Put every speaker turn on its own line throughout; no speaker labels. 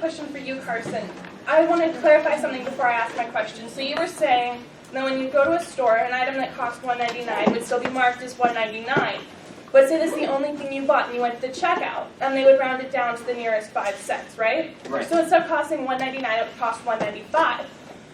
question for you, Carson. I want to clarify something before I ask my question. So you were saying that when you go to a store, an item that cost $1.99 would still be marked as $1.99. But say this is the only thing you bought and you went to the checkout, and they would round it down to the nearest 5 cents, right?
Right.
So instead of costing $1.99, it would cost $1.95.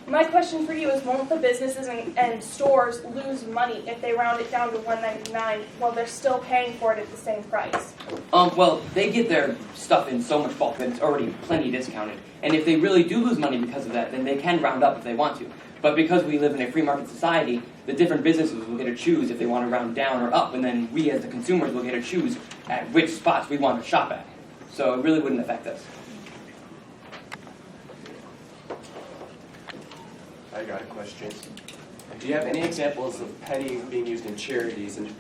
My question for you is, won't the businesses and stores lose money if they round it down to $1.99 while they're still paying for it at the same price?
Well, they get their stuff in so much bulk that it's already plenty discounted. And if they really do lose money because of that, then they can round up if they want to. But because we live in a free market society, the different businesses will get to choose if they want to round down or up, and then we as the consumers will get to choose at which spots we want to shop at. So it really wouldn't affect us.
I got a question. Do you have any examples of pennies being used in charities and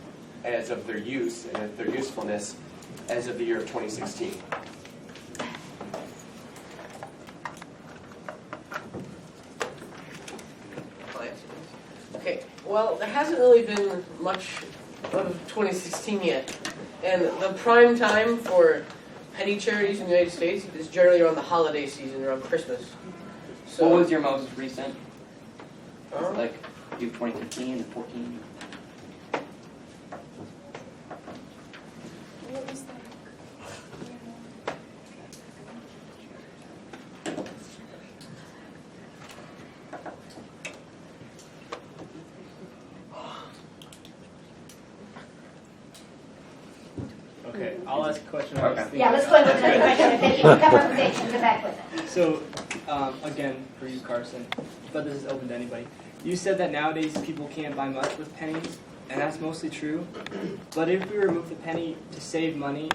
as of their use and their usefulness as of the year of 2016?
Okay, well, there hasn't really been much of 2016 yet. And the prime time for penny charities in the United States is generally around the holiday season, around Christmas. So,
What was your most recent?
uh,
Like, you 2015 and 14?
What was that?
Okay, I'll ask a question.
Okay.
Yeah, let's go into the next question. If they keep the conversation, get back with it.
So, again, for you, Carson, but this is open to anybody. You said that nowadays people can't buy much with pennies, and that's mostly true. But if we remove the penny to save money,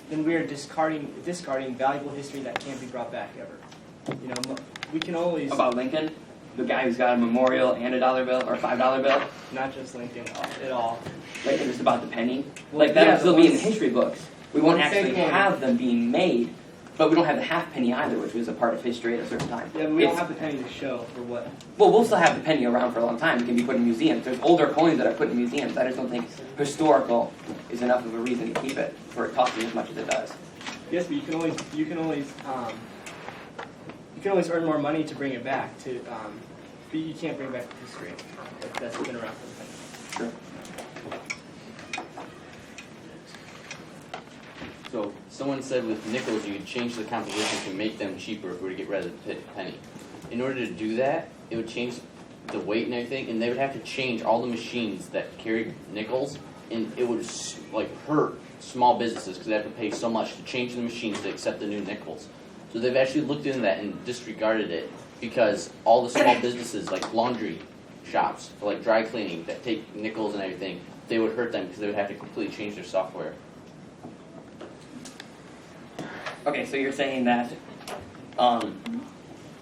then we are discarding valuable history that can't be brought back ever. You know, we can always
About Lincoln? The guy who's got a memorial and a $1 bill or a $5 bill?
not just Lincoln at all.
Like, just about the penny?
Well,
Like, that
yeah,
will still
the
be in the
ones-
history books. We won't
ones they
actually
can-
have them being made, but we don't have the half penny either, which was a part of history at a certain time.
Yeah, but we don't
It's-
have the penny to show for what.
Well, we'll still have the penny around for a long time. It can be put in museums. There's older coins that are put in museums. I just don't think historical is enough of a reason to keep it for it costing as much as it does.
Yes, but you can always earn more money to bring it back. But you can't bring back the history that's been around for the penny.
Sure.
So someone said with nickels you could change the composition to make them cheaper if we were to get rid of the penny. In order to do that, it would change the weight and everything, and they would have to change all the machines that carried nickels, and it would hurt small businesses because they have to pay so much to change the machines to accept the new nickels. So they've actually looked into that and disregarded it because all the small businesses like laundry shops for like dry cleaning that take nickels and everything, they would hurt them because they would have to completely change their software.
Okay, so you're saying that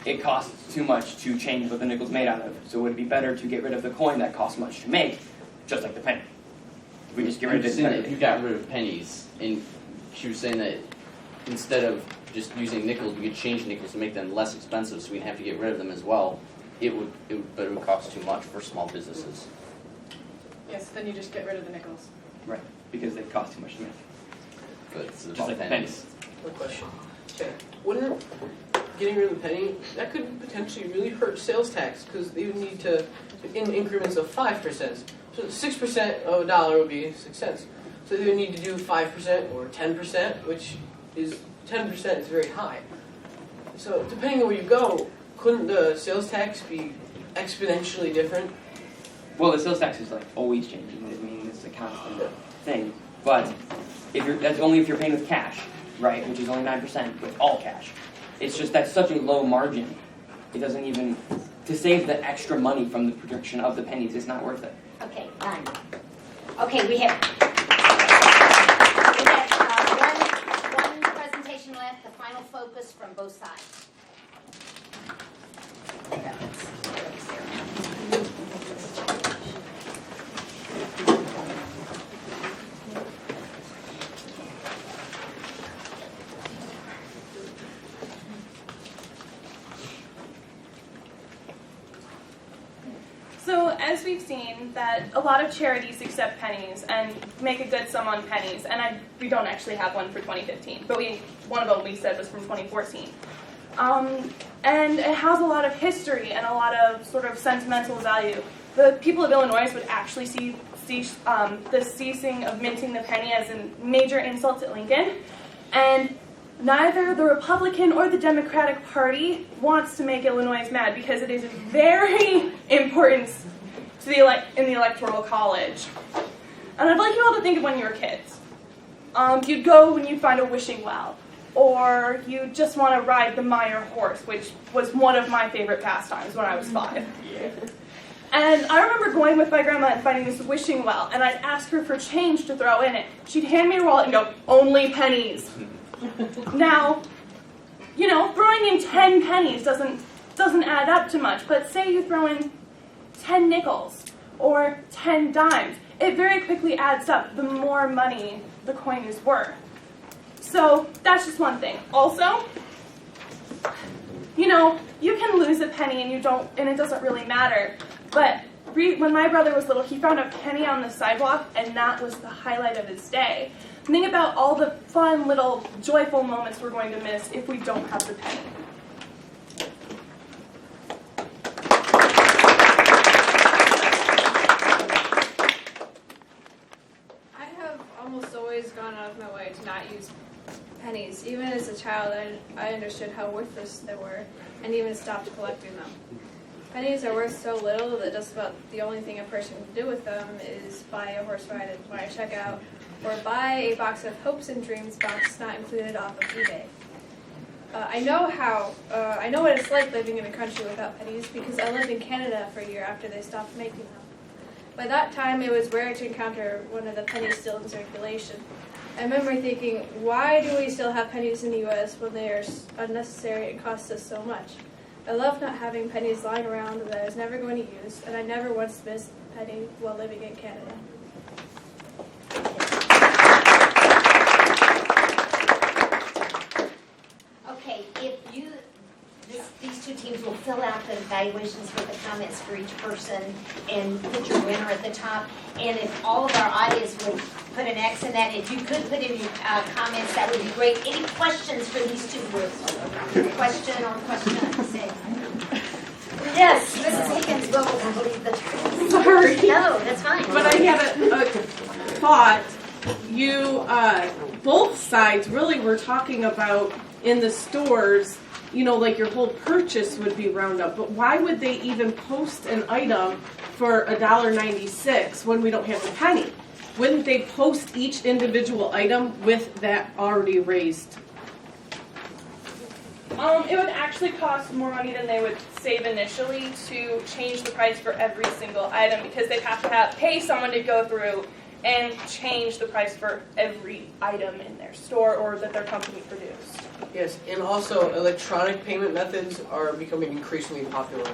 it costs too much to change what the nickel's made out of, so it would be better to get rid of the coin that costs much to make, just like the penny. If we just get rid of
I'm
it
saying that if
entirely.
you got rid of pennies, and she was saying that instead of just using nickels, we could change nickels to make them less expensive, so we'd have to get rid of them as well. But it would cost too much for small businesses.
Yes, then you just get rid of the nickels.
Right, because they cost too much to make.
But it's
Just like the pennies.
Good question. Okay. Wouldn't getting rid of the penny, that could potentially really hurt sales tax because they would need to, in increments of 5%. So 6% of a dollar would be 6 cents. So they would need to do 5% or 10%, which is 10% is very high. So depending on where you go, couldn't the sales tax be exponentially different?
Well, the sales tax is like always changing. I mean, it's a constant thing. But that's only if you're paying with cash, right? Which is only 9% with all cash. It's just that's such a low margin. It doesn't even to save the extra money from the production of the pennies. It's not worth it.
Okay, done. Okay, we have one presentation left, the final focus from both sides.
So, as as we've seen that a lot of charities accept pennies and make a good sum on pennies, and we don't actually have one for 2015, but one of them we said was from 2014. And it has a lot of history and a lot of sort of sentimental value. The people of Illinois would actually see the ceasing of minting the penny as a major insult to Lincoln, and neither the Republican or the Democratic Party wants to make Illinois mad because it is very important to in the Electoral College. And I'd like you all to think of when you were kids. You'd go when you'd find a wishing well, or you just want to ride the Meyer horse, which was one of my favorite pastimes when I was 5. And I remember going with my grandma and finding this wishing well, and I'd ask her for change to throw in it. She'd hand me a wallet and go, "Only pennies." Now, throwing in 10 pennies doesn't add up to much, but say you throw in 10 nickels or 10 dimes, it very quickly adds up the more money the coin is worth. So that's just one thing. Also, you can lose a penny and it doesn't really matter. But when my brother was little, he found a penny on the sidewalk, and that was the highlight of his day. Think about all the fun little joyful moments we're going to miss if we don't have the penny.
I have almost always gone out of my way to not use pennies. Even as a child, I understood how worthless they were, and even stopped collecting them. Pennies are worth so little that just about the only thing a person can do with them is buy a horse ride at my checkout, or buy a box of Hopes and Dreams box not included off of eBay. I know what it's like living in a country without pennies because I lived in Canada for a year after they stopped making them. By that time, it was rare to encounter one of the pennies still in circulation. I remember thinking, why do we still have pennies in the U.S. when they are unnecessary and cost us so much? I love not having pennies lying around that I was never going to use, and I never once missed a penny while living in Canada.
Okay, these two teams will fill out the evaluations with the comments for each person and put your winner at the top. And if all of our audience would put an X in that, if you could put in your comments, that would be great. Any questions for these two groups? Question or questions? Yes, Mrs. Higgins will believe the truth.
Sorry.
No, that's fine.
But I had a thought. Both sides really were talking about in the stores, like your whole purchase would be round up. But why would they even post an item for $1.96 when we don't have the penny? Wouldn't they post each individual item with that already raised?
It would actually cost more money than they would save initially to change the price for every single item because they'd have to pay someone to go through and change the price for every item in their store or that their company produced.
Yes, and also electronic payment methods are becoming increasingly popular.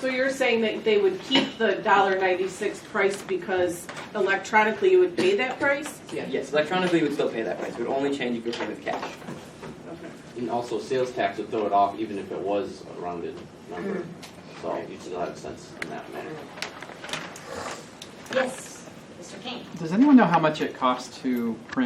So you're saying that they would keep the $1.96 price because electronically you would pay that price?
Yeah.
Yes, electronically you would still pay that price. It would only change if you pay with cash.
Okay.
And also, sales tax would throw it off even if it was a rounded number. So you'd still have sense in that manner.
Yes, Mr. King.
Does anyone know how much it costs to print